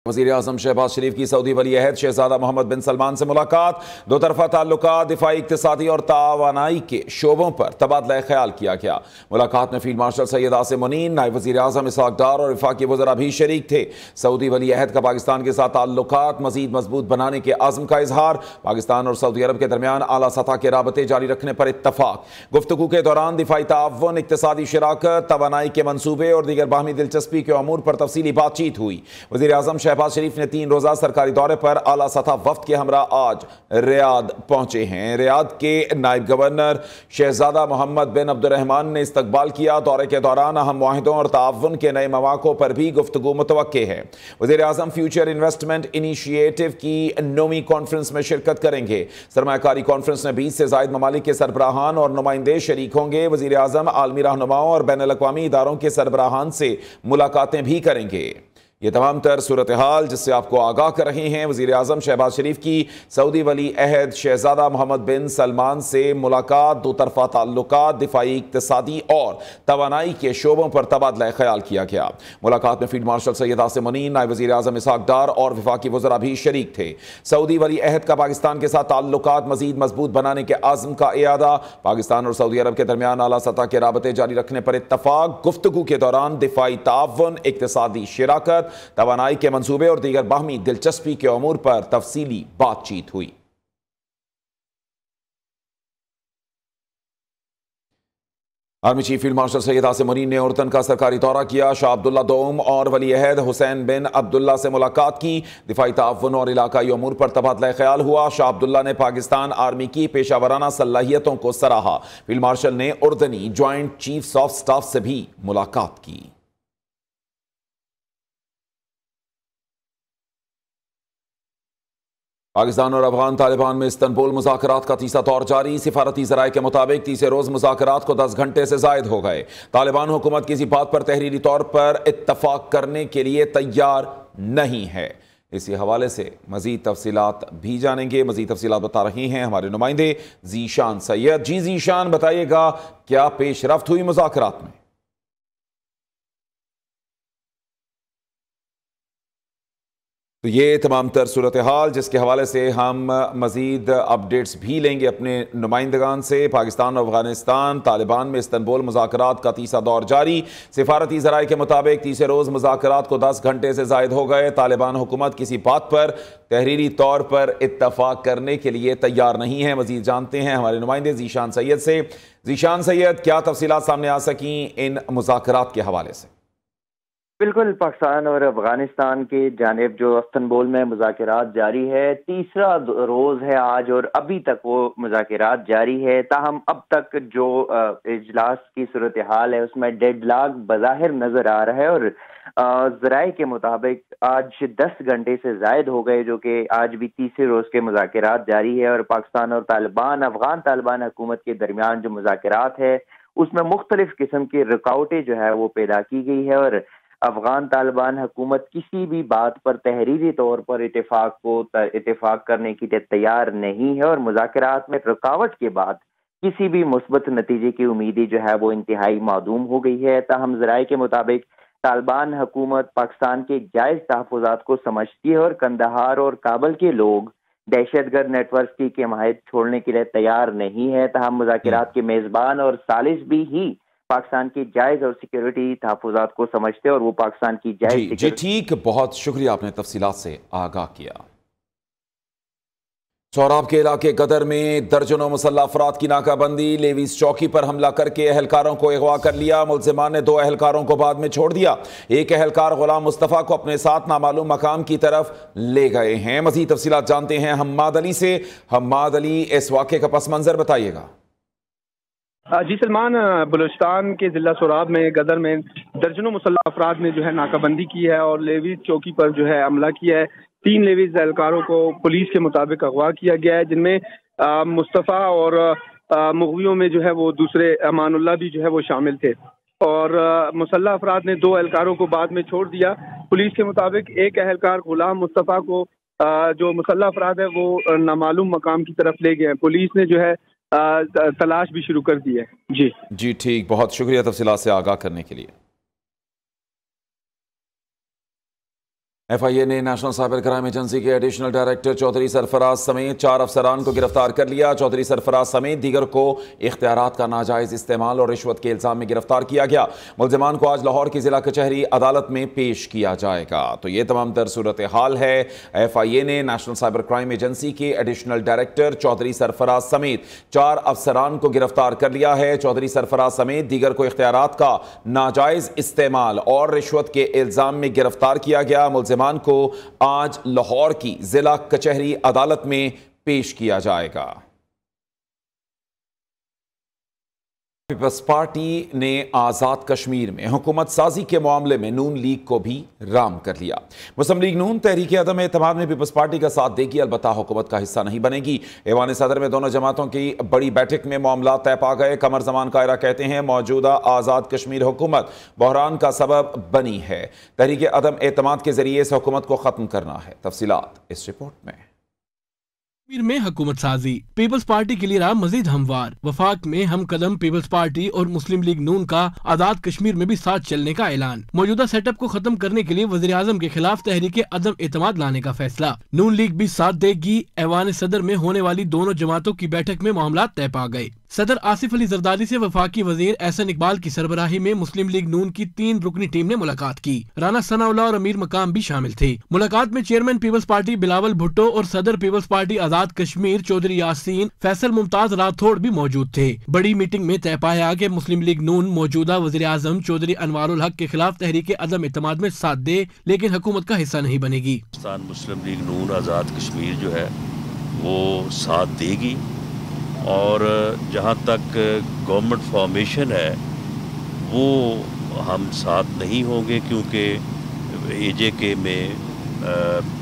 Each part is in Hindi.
वज़ीर-ए-आज़म शहबाज शरीफ की सऊदी वली अहद शहजादा मोहम्मद बिन सलमान से मुलाकात। दो तरफा ताल्लुकात, दिफाई, इक्तिसादी और तावानाई के शोबों पर तबादला ख्याल किया गया। मुलाकात में फील्ड मार्शल सैयद आसिम मुनीर, नायब वज़ीर-ए-आज़म इसहाक डार और वफाकी वज़रा भी शरीक थे। सऊदी वली अहद का पाकिस्तान के साथ ताल्लुकात मज़ीद मजबूत बनाने के आज़म का इजहार। पाकिस्तान और सऊदी अरब के दरमियान आला सतह के राबते जारी रखने पर इत्तफाक। गुफ्तगू के दौरान दिफाई ताअव्वुन, इक्तिसादी शराकत, तवानाई के मनसूबे और दीगर बाहमी दिलचस्पी के अमूर पर तफसीली बातचीत हुई। वज़ीर-ए-आज़म शहबाज शरीफ ने 3 रोज़ा सरकारी दौरे पर आला सतह वफ्द के हमरा आज रियाद पहुंचे हैं। रियाद के नायब गवर्नर शहजादा मोहम्मद बिन अब्दुर्रहमान ने इस्तकबाल किया। दौरे के दौरान अहम मुआहिदों और ताअव्वुन के नए मौक़ों पर भी गुफ्तगू मुतवक्के है। वज़ीर-ए-आज़म फ्यूचर इन्वेस्टमेंट इनिशिएटिव की 9वीं कॉन्फ्रेंस में शिरकत करेंगे। सरमायाकारी कॉन्फ्रेंस में 20 से ज़ायद ममालिक के सरबराहान और नुमाइंदे शरीक होंगे। वज़ीर-ए-आज़म आलमी रहनुमाओं और बैनुल अक़वामी इदारों के सरबराहान से मुलाकातें भी करेंगे। ये तमाम तर सूरत हाल जिससे आपको आगाह कर रहे हैं वज़ीर-ए-आज़म शहबाज शरीफ की सऊदी वली अहद शहजादा मोहम्मद बिन सलमान से मुलाकात। दो तरफा ताल्लुकात, दिफाई, इक्तिसादी और तवानाई के शोबों पर तबादला ख्याल किया गया। मुलाकात में फील्ड मार्शल सैयद आसिम मुनीर, नायब वज़ीर-ए-आज़म इसहाक डार और वफाकी वज़रा भी शरीक थे। सऊदी वली अहद का पाकिस्तान के साथ ताल्लुकात मज़ीद मजबूत बनाने के आज़म का इयादा। पाकिस्तान और सऊदी अरब के दरमियान आला सतह के राबते जारी रखने पर इत्तफाक। गुफ्तगू के दौरान दिफाई ताअव्वुन, इक्तिसादी शराकत, तवानाई के मंसूबे और दीगर बाहमी दिलचस्पी के अमूर पर तफसीली बातचीत हुई। Army chief field marshal Syed Asim Munir ने उर्दन का सरकारी दौरा किया। शाह अब्दुल्ला दोम और वली अहद हुसैन बिन अब्दुल्ला से मुलाकात की। दिफाई ताअव्वुन और इलाकाई अमूर पर तबादला ख्याल हुआ। शाह अब्दुल्ला ने पाकिस्तान आर्मी की पेशावराना सलाहियतों को सराहा। फील्ड मार्शल ने उर्दनी ज्वाइंट चीफ्स ऑफ स्टाफ से भी मुलाकात की। पाकिस्तान और अफगान तालिबान में इस्तंबुल मुज़ाकरात का तीसरा दौर जारी। सिफारती ज़राए के मुताबिक तीसरे रोज़ मुज़ाकरात को 10 घंटे से ज़ायद हो गए। तालिबान हुकूमत किसी बात पर तहरीरी तौर पर इत्तफाक करने के लिए तैयार नहीं है। इसी हवाले से मज़ीद तफसीलात भी जानेंगे। मज़ीद तफसीलात बता रहे हैं हमारे नुमाइंदे ज़ीशान सैयद। जी ज़ीशान, बताइएगा क्या पेश रफ्त हुई मुज़ाकरात में? तो ये तमाम तर सूरत हाल जिसके हवाले से हम मज़ीद अपडेट्स भी लेंगे अपने नुमाइंदगान से। पाकिस्तान और अफगानिस्तान तालिबान में इस्तंबुल मुज़ाकरात का तीसरा दौर जारी। सिफारती ज़राए के मुताबिक तीसरे रोज़ मुज़ाकरात को 10 घंटे से ज़ायद हो गए। तालिबान हुकूमत किसी बात पर तहरीरी तौर पर इत्तफाक करने के लिए तैयार नहीं है। मज़ीद जानते हैं हमारे नुमाइंदे ज़ीशान सैयद से। ज़ीशान सैयद, क्या तफसीलात सामने आ सकी इन मुज़ाकरात के हवाले से? बिल्कुल, पाकिस्तान और अफगानिस्तान की जानिब जो इस्तंबुल में मुज़ाकरात जारी है, तीसरा रोज़ है आज और अभी तक वो मुज़ाकरात जारी है। ताहम अब तक जो इजलास की सूरत हाल है उसमें डेडलॉक बज़ाहिर नज़र आ रहा है और ज़राए के मुताबिक आज 10 घंटे से ज़ायद हो गए, जो कि आज भी तीसरे रोज़ के मुज़ाकरात जारी है। और पाकिस्तान और तालिबान, अफगान तालिबान हुकूमत के दरमियान जो मुज़ाकरात है उसमें मुख्तलिफ किस्म की रुकावटें जो है वो पैदा की गई है और अफगान तालिबान हुकूमत किसी भी बात पर तहरीरी तौर पर इत्तेफाक करने के लिए तैयार नहीं है और मुज़ाकरात में रुकावट के बाद किसी भी मुस्बत नतीजे की उम्मीद जो है वो इंतहाई मादूम हो गई है। ताहम ज़राए के मुताबिक तालिबान हुकूमत पाकिस्तान के जायज़ तहफ़्फ़ुज़ात को समझती है और कंदहार और काबल के लोग दहशतगर्द नेटवर्क की हिमायत छोड़ने के लिए तैयार नहीं है। ताहम मुज़ाकरात के मेज़बान और सालिस भी ही पाकिस्तान की जायज़ और सिक्योरिटी तहफ़्फ़ुज़ात को समझते हैं और वो पाकिस्तान की जायज़ जी ठीक, बहुत शुक्रिया, आपने तफसीलात से आगाह किया। सौराब के इलाके गदर में दर्जनों मुसल्लह अफराद की नाकाबंदी। लेवीज चौकी पर हमला करके अहलकारों को अगवा कर लिया। मुल्ज़िमान ने 2 अहलकारों को बाद में छोड़ दिया। एक अहलकार गुलाम मुस्तफ़ा को अपने साथ नामालूम मकाम की तरफ ले गए हैं। मज़ीद तफसीलात जानते हैं हम्माद अली से। हम्माद अली, इस वाक़े का पस मंज़र बताइएगा। जी सलमान, बलूचिस्तान के जिला सोराब में गदर में दर्जनों मुसल्लह अफराद ने जो है नाकाबंदी की है और लेवीज चौकी पर जो है हमला किया है। 3 लेवीज एहलकारों को पुलिस के मुताबिक अगवा किया गया है, जिनमें मुस्तफ़ा और मुग़वियों में जो है वो दूसरे अमानुल्लाह भी जो है वो शामिल थे। और मुसल्लह अफराद ने 2 एहलकारों को बाद में छोड़ दिया। पुलिस के मुताबिक एक एहलकार गुलाम मुस्तफ़ा को जो मुसल्लह अफराद है वो नामालूम मकाम की तरफ ले गए हैं। पुलिस ने जो है तलाश भी शुरू कर दी है। जी ठीक, बहुत शुक्रिया तफसीलात से आगाह करने के लिए। FIA ने नेशनल साइबर क्राइम एजेंसी के एडिशनल डायरेक्टर चौधरी सरफराज समेत 4 अफसरान को गिरफ्तार कर लिया। चौधरी सरफराज समेत दीगर को इख्तियारात का नाजायज इस्तेमाल और रिश्वत के इल्जाम में गिरफ्तार किया गया। मुलजिमान को आज लाहौर की जिला कचहरी अदालत में पेश किया जाएगा। तो ये तमाम तर सूरत हाल है। FIA ने नेशनल साइबर क्राइम एजेंसी के एडिशनल डायरेक्टर चौधरी सरफराज समेत 4 अफसरान को गिरफ्तार कर लिया है। चौधरी सरफराज समेत दीगर को इख्तियारात का नाजायज इस्तेमाल और रिश्वत के इल्जाम में गिरफ्तार किया गया। मुलजिमान को आज लाहौर की जिला कचहरी अदालत में पेश किया जाएगा। पीपल्स पार्टी ने आज़ाद कश्मीर में हुकूमत साजी के मामले में नून लीग को भी राम कर लिया। मुस्लिम लीग नून तहरीक अदम एतमाद में पीपल्स पार्टी का साथ देगी, अलबत्ता हुकूमत का हिस्सा नहीं बनेगी। ऐवान सदर में दोनों जमातों की बड़ी बैठक में मामला तय पा गए। कमर जमान कायरा कहते हैं मौजूदा आज़ाद कश्मीर हुकूमत बहरान का सबब बनी है। तहरीक अदम एतमाद के जरिए इस हुकूमत को खत्म करना है। तफसीलात इस रिपोर्ट में। कश्मीर में हुकूमत साजी, पीपल्स पार्टी के लिए रहा मजीद हमवार। वफाक में हम कदम पीपल्स पार्टी और मुस्लिम लीग नून का आजाद कश्मीर में भी साथ चलने का ऐलान। मौजूदा सेटअप को खत्म करने के लिए वज़ीर आज़म के खिलाफ तहरीक अदम एतमाद लाने का फैसला। नून लीग भी साथ देगी। ऐवान सदर में होने वाली दोनों जमातों की बैठक में मामला तय पा गए। सदर आसिफ अली जरदारी से वफाकी वजीर एहसन इकबाल की सरबराही में मुस्लिम लीग नून की 3 रुकनी टीम ने मुलाकात की। राना सनाउल्लाह और अमीर मकाम भी शामिल थे। मुलाकात में चेयरमैन पीपल्स पार्टी बिलावल भुट्टो और सदर पीपल्स पार्टी आजाद कश्मीर चौधरी यासीन फैसल मुमताज राठौड़ भी मौजूद थे। बड़ी मीटिंग में तय पाया कि मुस्लिम लीग नून मौजूदा वजीर आजम चौधरी अनवारुल हक के खिलाफ तहरीक अदम एतमाद में साथ दे, लेकिन हुकूमत का हिस्सा नहीं बनेगी। मुस्लिम लीग नून आज़ाद कश्मीर जो है वो साथ देगी और जहाँ तक गवर्नमेंट फॉर्मेशन है वो हम साथ नहीं होंगे, क्योंकि AJK में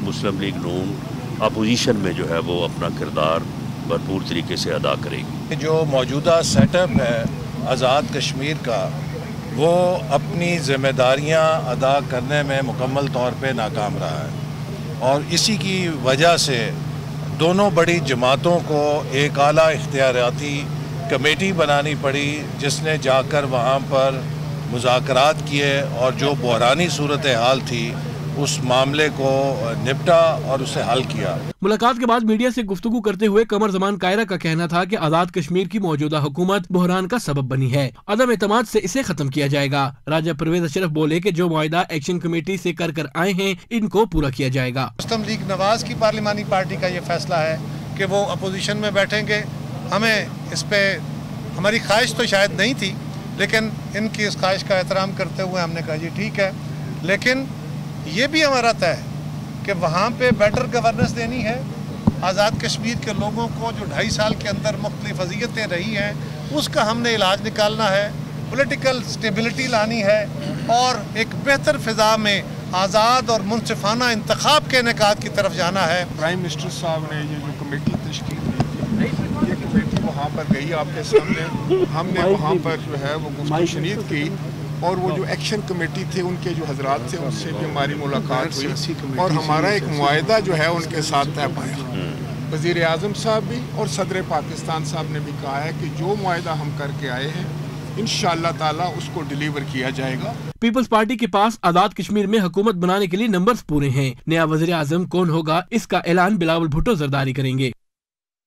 मुस्लिम लीग नून अपोजिशन में जो है वो अपना किरदार भरपूर तरीके से अदा करेगी। जो मौजूदा सेटअप है आज़ाद कश्मीर का, वो अपनी ज़िम्मेदारियां अदा करने में मुकम्मल तौर पे नाकाम रहा है और इसी की वजह से दोनों बड़ी जमातों को एक आला इख्तियाराती कमेटी बनानी पड़ी, जिसने जाकर वहाँ पर मुज़ाकरात किए और जो बहरानी सूरत हाल थी उस मामले को निपटा और उसे हल किया। मुलाकात के बाद मीडिया से गुफ्तगू करते हुए कमर जमान कायरा का कहना था कि आजाद कश्मीर की मौजूदा हुकूमत बहरान का सबब बनी है, अदम एतमाद से इसे खत्म किया जाएगा। राजा परवेज अशरफ बोले कि जो मुआहिदा एक्शन कमेटी से कर आए हैं इनको पूरा किया जाएगा। मुस्लिम लीग नवाज की पार्लिमानी पार्टी का ये फैसला है कि वो अपोजिशन में बैठेंगे। हमें इस पे हमारी ख्वाहिश तो शायद नहीं थी, लेकिन इनकी इस ख्वाहिश का एहतराम करते हुए हमने कहा जी ठीक है, लेकिन ये भी हमारा तय है कि वहाँ पे बेटर गवर्नेंस देनी है। आज़ाद कश्मीर के लोगों को जो 2.5 साल के अंदर मुख्तलिफ अज़ियतें रही हैं उसका हमने इलाज निकालना है, पॉलिटिकल स्टेबिलिटी लानी है और एक बेहतर फ़िज़ा में आज़ाद और मुनसिफाना इंतखाब के इनेकाद की तरफ जाना है। प्राइम मिनिस्टर साहब ने ये जो कमेटी तश्कील दी थी, ये कमेटी वहाँ पर गई आपके सामने, हमने वहाँ पर जो है वो गुफ्तगू शनीद की और वो जो एक्शन कमेटी थे उनके जो हजरात थे उनसे भी हमारी मुलाकात हुई और हमारा एक मुआहिदा जो है उनके साथ तय पाया। वज़ीर आज़म साहब भी और सदर पाकिस्तान साहब ने भी कहा है कि जो मुआहिदा हम करके आए हैं इंशाअल्लाह ताला उसको डिलीवर किया जाएगा। पीपल्स पार्टी के पास आजाद कश्मीर में हुकूमत बनाने के लिए नंबर्स पूरे हैं। नया वज़ीर आज़म कौन होगा इसका ऐलान बिलावल भुट्टो जरदारी करेंगे।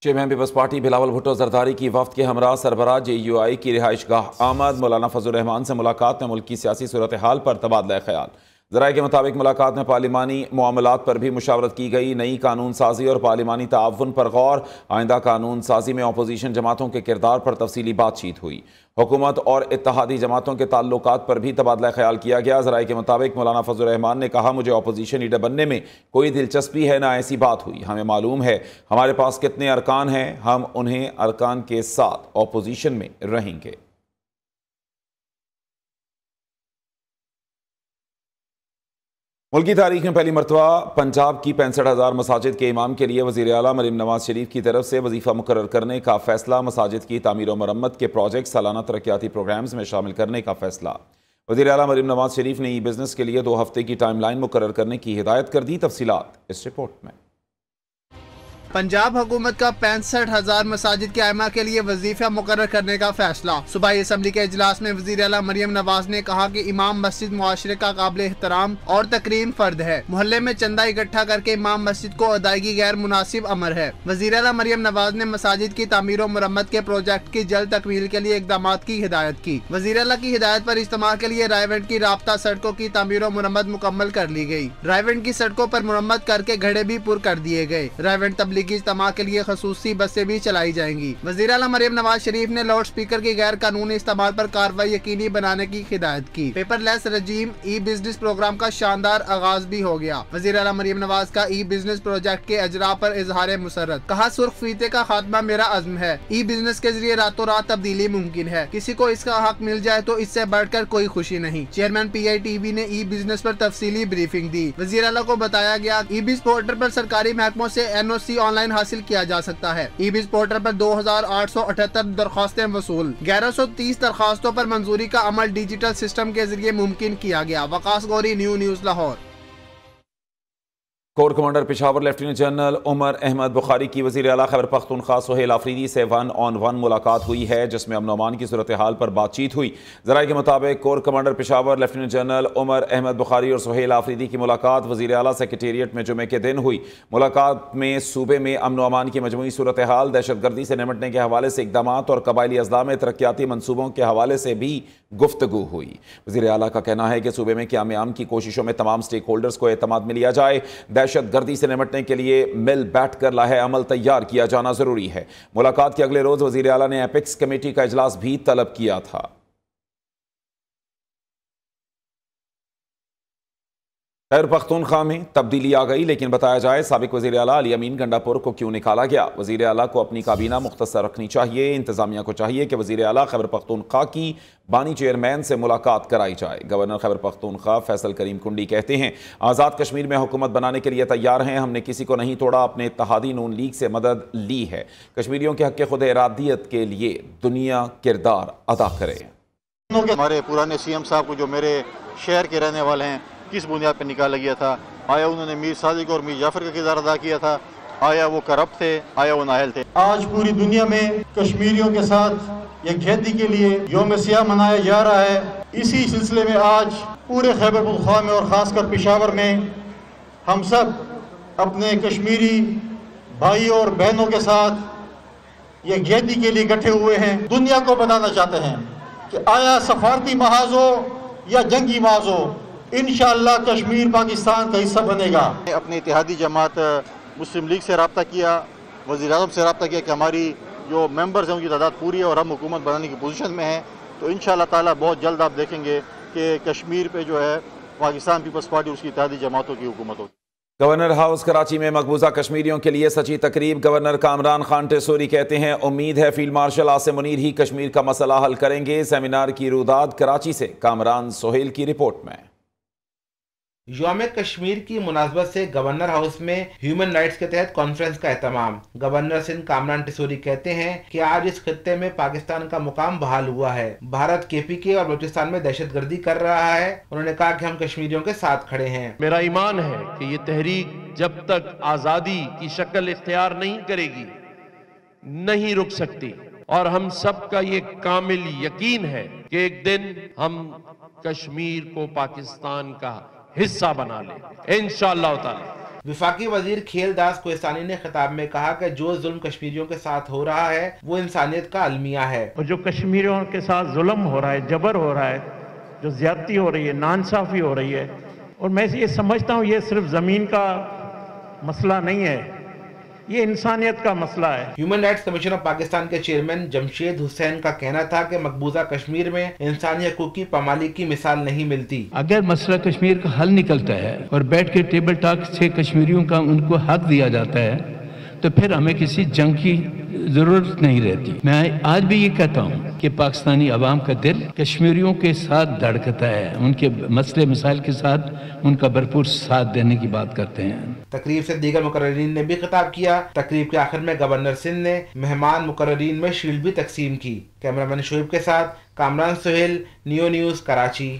चेयरमैन पीपल्स पार्टी बिलावल भुट्टो जरदारी की वफ्द के हमरा सरबराह JUI की रिहाइश गाह आमद। मौलाना फजल रहमान से मुलाकात में मुल्क की सियासी सूरत हाल पर तबादला ख्याल। ज़राए के मुताबिक मुलाकात में पार्लिमानी मामलात पर भी मुशावरत की गई। नई कानून साजी और पार्लिमानी ताउन पर गौर। आइंदा कानून साजी में अपोजिशन जमातों के किरदार पर तफसीली बातचीत हुई। हुकूमत और इत्तहादी जमातों के ताल्लुकात पर भी तबादला ख्याल किया गया। ज़राए के मुताबिक मौलाना फजल रहमान ने कहा, मुझे अपोजिशन लीडर बनने में कोई दिलचस्पी है ना ऐसी बात हुई। हमें मालूम है हमारे पास कितने अरकान हैं, हम उन्हें अरकान के साथ अपोजिशन में रहेंगे। मुल्क की तारीख में पहली मरतबा पंजाब की 65,000 मसाजिद के इमाम के लिए वज़ीर आला मरीम नवाज शरीफ की तरफ से वजीफ़ा मुकर्रर करने का फैसला। मसाजिद की तामीर और मरम्मत के प्रोजेक्ट सालाना तरक्याती प्रोग्राम्स में शामिल करने का फैसला। वज़ीर आला मरीम नवाज शरीफ ने बिज़नेस के लिए 2 हफ्ते की टाइमलाइन मुकर्रर करने की हिदायत कर दी। तफसीलात इस रिपोर्ट में। पंजाब हुकूमत का 65,000 मसाजिद के आइमा के लिए वजीफा मुकर्रर करने का फैसला। सूबाई असम्बली के इजलास में वज़ीर आला मरियम नवाज ने कहा कि इमाम मस्जिद मुआशरे का काबिल एहतराम और तकरीम फर्द है। मोहल्ले में चंदा इकट्ठा करके इमाम मस्जिद को अदायगी गैर मुनासिब अमर है। वज़ीर आला मरियम नवाज ने मसाजिद की तामीर और मुरम्मत के प्रोजेक्ट की जल्द तकमील के लिए इक़दाम की हिदायत की। वज़ीर आला की हिदायत पर इज्तिमा के लिए रायवंड की राब्ता सड़कों की तामीर और मुरम्मत मुकम्मल कर ली गई। रायवंड की सड़कों पर मुरम्मत करके घड़े भी पुर कर दिए गए। रायवंड तबलीगी इज्तिमा के लिए खसूसी बसें भी चलाई जाएंगी। वज़ीर आला मरियम नवाज शरीफ ने लाउड स्पीकर के गैर कानूनी इस्तेमाल पर कार्रवाई यकीनी बनाने की हिदायत की। पेपरलेस रजीम ई बिजनेस प्रोग्राम का शानदार आगाज भी हो गया। वज़ीर आला मरियम नवाज का ई बिजनेस प्रोजेक्ट के अजरा पर इजहार मुसर्रत। कहा, सुर्ख फीते का खात्मा मेरा अज़्म है। ई बिजनेस के जरिए रातों रात तब्दीली मुमकिन है। किसी को इसका हक मिल जाए तो इससे बढ़कर कोई खुशी नहीं। चेयरमैन PITV ने ई बिजनेस पर तफसीली ब्रीफिंग दी। वज़ीर आला को बताया गया, ई बिज पोर्टल पर सरकारी महकमों से NOC ऑनलाइन हासिल किया जा सकता है। ई बिज पोर्टल पर 2,878 दरख्वास्तें वसूल। 1130 दरख्वास्तों पर मंजूरी का अमल डिजिटल सिस्टम के जरिए मुमकिन किया गया। Waqas Ghauri, news Lahore. Corps commander Peshawar lieutenant general Umar Ahmed Bukhari की वज़ीर आला खैबर पख्तूनख्वा सुहेल आफरीदी से 1-on-1 मुलाकात हुई है, जिसमें अमन अमान की सूरत हाल पर बातचीत हुई। ज़राए के मुताबिक corps commander Peshawar lieutenant general Umar Ahmed Bukhari और सुहेल आफरीदी की मुलाकात वज़ीर आला सेक्रेटेरिएट में जुमे के दिन हुई। मुलाकात में सूबे में अमन अमान की मजमूई सूरत हाल, दहशतगर्दी से निपटने के हवाले से इकदाम और कबायली अजला में तरक्याती मनसूबों के हवाले से भी गुफ्तगू हुई। वज़ीर आला का कहना है कि सूबे में क़याम की कोशिशों में तमाम स्टेक होल्डर्स को एतमाद में लिया जाए। दहशतगर्दी से निपटने के लिए मिल बैठ कर लाहे अमल तैयार किया जाना जरूरी है। मुलाकात के अगले रोज वज़ीर आला ने एपिक्स कमेटी का इजलास भी तलब किया था। खैबर पख्तूनख्वा में तब्दीली आ गई, लेकिन बताया जाए साबिक वज़ीर आला अली अमीन गंडापुर को क्यों निकाला गया। वज़ीर आला को अपनी काबीना मुख्तसर रखनी चाहिए। इंतजामिया को चाहिए कि वज़ीर आला खैबर पख्तूनख्वा की बानी चेयरमैन से मुलाकात कराई जाए। गवर्नर खैबर पख्तूनख्वा फैसल करीम कुंडी कहते हैं, आज़ाद कश्मीर में हुकूमत बनाने के लिए तैयार हैं। हमने किसी को नहीं तोड़ा, अपने इत्तेहादी नून लीग से मदद ली है। कश्मीरियों के हक़ खुद इरादियत के लिए दुनिया किरदार अदा करे। हमारे पुराने CM साहब को, जो मेरे शहर के रहने वाले हैं, किस बुनियाद पर निकाला गया था? आया उन्होंने मीर सादिक और मीर जाफर का किरदार अदा किया था? आया वो करप्ट थे? आया वो नाअहल थे? आज पूरी दुनिया में कश्मीरियों के साथ यकजहती के लिए यौम सियाह मनाया जा रहा है। इसी सिलसिले में आज पूरे खैबर पख्तूनख्वा में और ख़ासकर पेशावर में हम सब अपने कश्मीरी भाइयों और बहनों के साथ यकजहती के लिए इकट्ठे हुए हैं। दुनिया को बताना चाहते हैं कि आया सफारती महाज हो या जंगी महाज हो, इंशाअल्लाह कश्मीर पाकिस्तान का हिस्सा बनेगा। अपने इत्तेहादी जमात मुस्लिम लीग से रब्ता किया, वज़ीर आज़म से रब्ता किया कि हमारी जो मेंबर्स हैं उनकी तादाद पूरी है और हम हुकूमत बनाने की पोजीशन में हैं। तो इंशाअल्लाह ताला बहुत जल्द आप देखेंगे कि कश्मीर पे जो है पाकिस्तान पीपल्स पार्टी उसकी इत्तेहादी जमातों की हुकूमत होगी। गवर्नर हाउस कराची में मकबूजा कश्मीरियों के लिए सची तकरीब। गवर्नर कामरान खान टेसूरी कहते हैं, उम्मीद है फील्ड मार्शल आसिम मुनीर ही कश्मीर का मसला हल करेंगे। सेमिनार की रुदाद कराची से कामरान सोहेल की रिपोर्ट में। यौम कश्मीर की मुनासबत से गवर्नर हाउस में ह्यूमन राइट्स के तहत कॉन्फ्रेंस का एहतमाम। गवर्नर सिंध कामरान टेसूरी कहते हैं कि आज इस खित्ते में पाकिस्तान का मुकाम बहाल हुआ है। भारत KPK और बलूचिस्तान में दहशतगर्दी कर रहा है। उन्होंने कहा कि हम कश्मीरियों के साथ खड़े हैं। मेरा ईमान है कि ये तहरीक जब तक आज़ादी की शक्ल इख्तियार नहीं करेगी नहीं रुक सकती, और हम सब का ये कामिल यकीन है कि एक दिन हम कश्मीर को पाकिस्तान का हिस्सा बना ले इंशाअल्लाह ताला। विफाकी वजीर खेल दास कोहिस्तानी ने खिताब में कहा कि जो जुल्म कश्मीरियों के साथ हो रहा है वो इंसानियत का अलमिया है। और जो कश्मीरियों के साथ जुल्म हो रहा है, जबर हो रहा है, जो ज्यादती हो रही है, नाइंसाफी हो रही है, और मैं ये समझता हूँ ये सिर्फ जमीन का मसला नहीं है, ये इंसानियत का मसला है। Human rights commission of Pakistan के चेयरमैन जमशेद हुसैन का कहना था कि मकबूजा कश्मीर में इंसानी हकूक की पामाली की मिसाल नहीं मिलती। अगर मसला कश्मीर का हल निकलता है और बैठ के टेबल टॉक से कश्मीरियों का उनको हक दिया जाता है तो फिर हमें किसी जंग की जरूरत नहीं रहती। मैं आज भी ये कहता हूँ कि पाकिस्तानी अवाम का दिल कश्मीरियों के साथ धड़कता है, उनके मसले मसाइल के साथ उनका भरपूर साथ देने की बात करते हैं। तकरीब से दीगर मुकर्ररीन ने भी खिताब किया। तकरीब के आखिर में गवर्नर सिंध ने मेहमान मुकर्ररीन में शील्ड भी तकसीम की। कैमरामैन शोएब के साथ कामरान सोहेल, न्यूज़ कराची।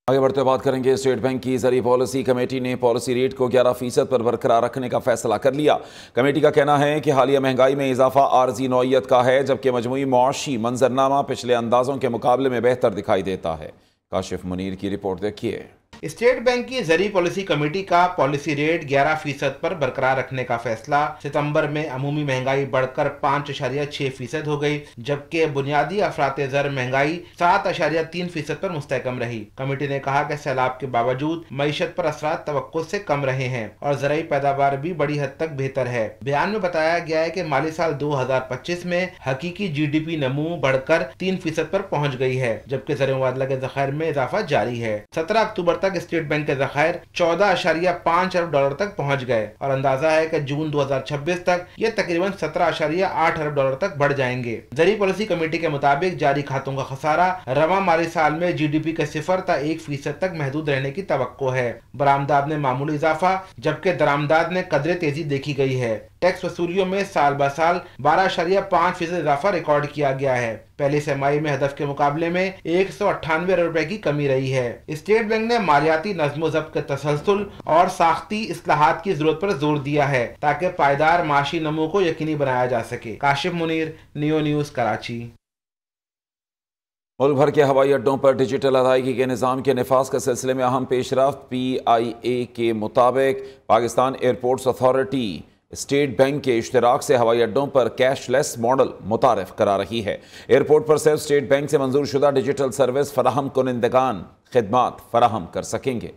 आगे बढ़ते बात करेंगे स्टेट बैंक की ज़रिए पॉलिसी कमेटी ने पॉलिसी रेट को 11% पर बरकरार रखने का फैसला कर लिया। कमेटी का कहना है कि हालिया महंगाई में इजाफा आर्जी नौइयत का है, जबकि मजमूई मुआशी मंजरनामा पिछले अंदाजों के मुकाबले में बेहतर दिखाई देता है। काशिफ मुनीर की रिपोर्ट देखिए। स्टेट बैंक की ज़रिए पॉलिसी कमेटी का पॉलिसी रेट 11% पर बरकरार रखने का फैसला। सितंबर में अमूमी महंगाई बढ़कर 5.6% हो गई, जबकि बुनियादी अफराते ज़र महंगाई 7.3% पर मुस्तहकम रही। कमेटी ने कहा कि सैलाब के बावजूद मईशत पर असरात तवक्को से कम रहे हैं और ज़राई पैदावार भी बड़ी हद तक बेहतर है। बयान में बताया गया है कि माली साल 2025 में हकीकी GDP नमू बढ़कर 3% पर पहुँच गई है, जबकि ज़र मुबादला के ज़खायर में इजाफा जारी है। 17 अक्टूबर तक स्टेट बैंक के ज़खायर 14.5 अरब डॉलर तक पहुंच गए और अंदाजा है कि जून 2026 तक ये तकरीबन 17.8 अरब डॉलर तक बढ़ जाएंगे। ज़रिए पॉलिसी कमेटी के मुताबिक जारी खातों का खसारा रवा माली साल में GDP के 0.1% तक महदूद रहने की तवक्को है। बरामदात में मामूली इजाफा, जबकि दरामदात में कदरे तेजी देखी गई है। टैक्स वसूलियों में साल ब साल 12.5% इजाफा रिकॉर्ड किया गया है। पहली तिमाही में हदफ के मुकाबले में 198 अरब रुपए की कमी रही है। स्टेट बैंक ने मालियाती नज़्म ज़ब्त के तसलसल और साख्ती इस्लाहात की जरूरत पर जोर दिया है ताकि पायदार माशी नमू को यकीनी बनाया जा सके। Kashif Munir, neo news, Karachi. मुल्क भर के हवाई अड्डों पर डिजिटल अदायगी के निज़ाम के नफाज के सिलसिले में अहम पेशरफ्त। PIA के मुताबिक Pakistan airports authority state bank के इश्तराक से हवाई अड्डों पर कैशलेस मॉडल मुतारिफ करा रही है। एयरपोर्ट पर सिर्फ स्टेट बैंक से मंजूर शुदा डिजिटल सर्विस फराहम कुनिंदगान खिदमात फराहम कर सकेंगे।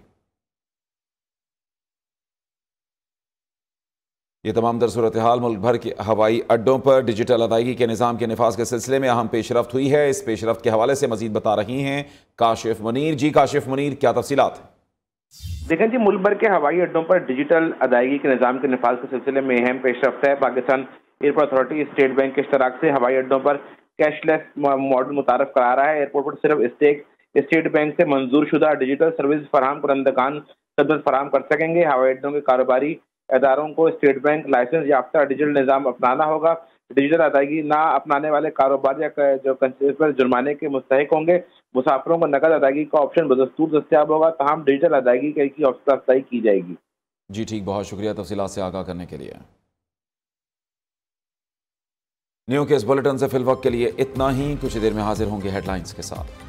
ये तमाम दर सूरत हाल मुल्क भर के हवाई अड्डों पर डिजिटल अदायगी के निज़ाम के नफाज के सिलसिले में अहम पेशरफ्त हुई है। इस पेशरफ्त के हवाले से मजीद बता रही हैं काशिफ मुनीर। जी काशिफ मुनीर, क्या तफसीलात? देखें जी, मुल्क भर के हवाई अड्डों पर डिजिटल अदायगी के निज़ाम के नफाज के सिलसिले में अहम पेशरफ्त है। Pakistan airport authority state bank के इश्तराक से हवाई अड्डों पर कैशलेस मॉडल मुतारफ करा रहा है। एयरपोर्ट पर सिर्फ स्टेट बैंक से मंजूर शुदा डिजिटल सर्विस फराहम कुनंदगान खदमत फराहम कर सकेंगे। हवाई अड्डों के कारोबारी इदारों को स्टेट बैंक लाइसेंस याफ्ता डिजिटल निज़ाम अपनाना होगा। डिजिटल अदायगी ना अपनाने वाले कारोबार या जो पर जुर्माने के मुस्तहिक होंगे। मुसाफिरों को नकद अदायगी का ऑप्शन बदस्तूर दस्तियाब होगा, तमाम डिजिटल अदायगी की अफसराई की जाएगी। जी ठीक, बहुत शुक्रिया तफसीलात से आगाह करने के लिए। न्यू केस बुलेटिन से फिलवक्त के लिए इतना ही। कुछ देर में हाजिर होंगे हेडलाइंस के साथ।